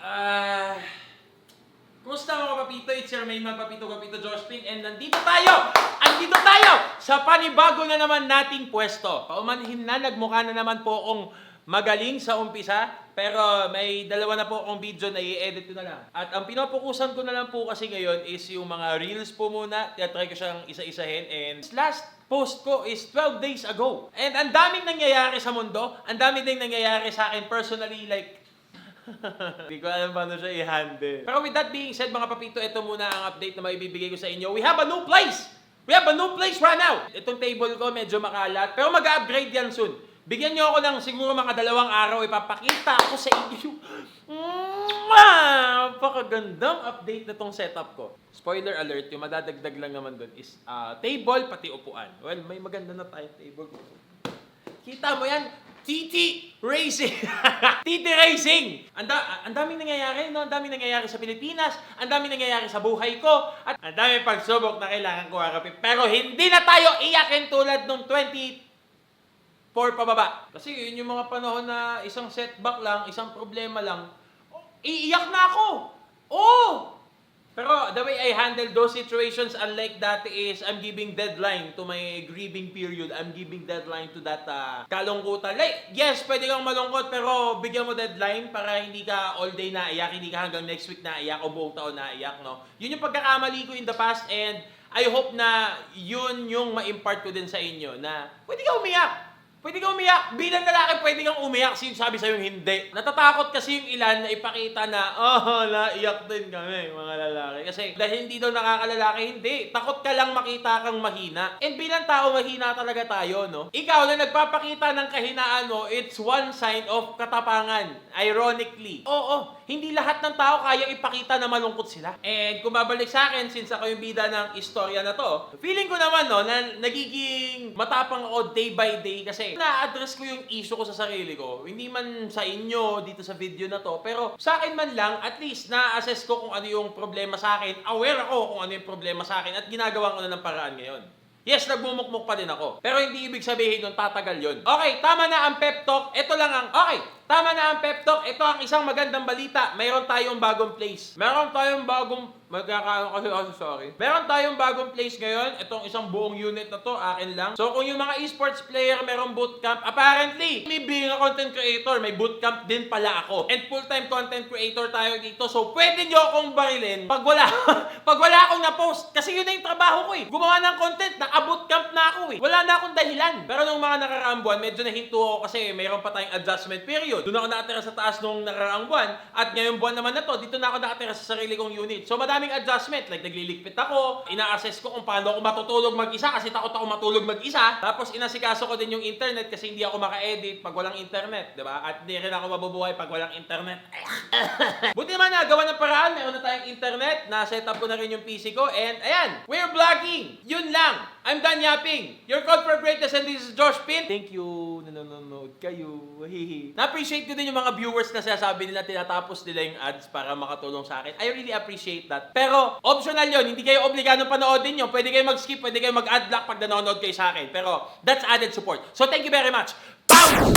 Ah... Kumusta mga papito? It's your main man, Papito Jospin, and nandito tayo sa panibago na naman nating pwesto. Paumanhin na, nagmukha na naman po akong magaling sa umpisa, pero may dalawa na po akong video na i-edit ko na lang. At ang pinopokusan ko na lang po kasi ngayon is yung mga reels po muna. Try ko siyang isa-isahin, and last post ko is 12 days ago. And ang daming nangyayari sa mundo, ang daming din nangyayari sa akin personally, like hindi ko alam paano siya i-handle. Pero with that being said, mga papito, ito muna ang update na maibibigay ko sa inyo. We have a new place! We have a new place right now! Itong table ko medyo makalat, pero mag-upgrade yan soon. Bigyan nyo ako ng siguro mga 2 araw, ipapakita ako sa inyo. Napakagandang update na tong setup ko. Spoiler alert, yung madadagdag lang naman doon is table pati upuan. Well, may maganda na tayong table. Kita mo yan? TT Racing! TT Racing! Ang daming nangyayari, no? Ang daming nangyayari sa Pilipinas, ang daming nangyayari sa buhay ko, at ang daming pagsubok na kailangan ko harapin. Pero hindi na tayo iyakin tulad nung 24 pababa. Kasi yun yung mga panahon na isang setback lang, isang problema lang, iiyak na ako! Oh! Pero the way I handle those situations, unlike dati, is I'm giving deadline to my grieving period. I'm giving deadline to that kalungkutan. Like, yes, pwede kang malungkot, pero bigyan mo deadline para hindi ka all day naiyak, hindi ka hanggang next week naiyak o buong taon naiyak, no? Yun yung pagkakamali ko in the past, and I hope na yun yung ma-impart ko din sa inyo, na pwede ka umiyak. Pwede kang umiyak. Bilang lalaki, pwede kang umiyak. Sino sabi sa'yo hindi? Natatakot kasi yung ilan na ipakita na, naiyak din kami, mga lalaki. Kasi dahil hindi daw nakakalalaki, hindi. Takot ka lang makita kang mahina. And bilang tao, mahina talaga tayo, no? Ikaw na nagpapakita ng kahinaan mo, it's one sign of katapangan. Ironically. Oo, hindi lahat ng tao kaya ipakita na malungkot sila. And kung babalik sa akin, since ako yung bida ng istorya na to, feeling ko naman, no, na nagiging matapang ako day by day kasi na-address ko yung issue ko sa sarili ko. Hindi man sa inyo dito sa video na to, pero sa akin man lang, at least na-assess ko kung ano yung problema sa akin, aware ako kung ano yung problema sa akin, at ginagawa ko na ng paraan ngayon. Yes, nagbumukmuk pa din ako. Pero hindi ibig sabihin nun tatagal yun. Okay, tama na ang pep talk. Ito lang ang... Okay, tama na ang pep talk. Ito ang isang magandang balita. Mayroon tayong bagong place. Meron tayong bagong... Meron tayong bagong place ngayon. Itong isang buong unit na to, akin lang. So kung yung mga esports player merong bootcamp, apparently, me being a content creator, may bootcamp din pala ako. And full-time content creator tayo dito. So pwede nyo akong barilin pag wala, pag wala akong na-post. Kasi yun na yung trabaho ko eh. Gumawa ng content, naka-bootcamp na ako eh. Wala na akong dahilan. Pero nung mga nakaraang buwan, medyo nahinto ako kasi mayroon pa tayong adjustment period. Doon ako nakatira sa taas nung nakaraang buwan. At ngayong buwan naman na to, dito na ako nakatira sa sarili kong unit. So daming adjustment, like nagliligpit ako, ina-assess ko kung paano ako matutulog mag-isa kasi takot ako matulog mag-isa. Tapos inasikaso ko din yung internet kasi hindi ako maka-edit pag walang internet, di ba? At hindi rin ako mabubuhay pag walang internet. Buti naman nagawa ng paraan, meron na tayong internet, na-set up ko na rin yung PC ko, and ayan, we're vlogging! Yun lang! I'm done yapping! Your call for greatness, and this is Josh Pin. Thank you, nanonood kayo. Na-appreciate ko din yung mga viewers na sinasabi nila, tinatapos nila yung ads para makatulong sa akin. I really appreciate that. Pero, optional yun. Hindi kayo obligadong panoodin yun. Pwede kayo mag-skip, pwede kayo mag-ad block pag nanonood kayo sa akin. Pero, that's added support. So, thank you very much. Pow!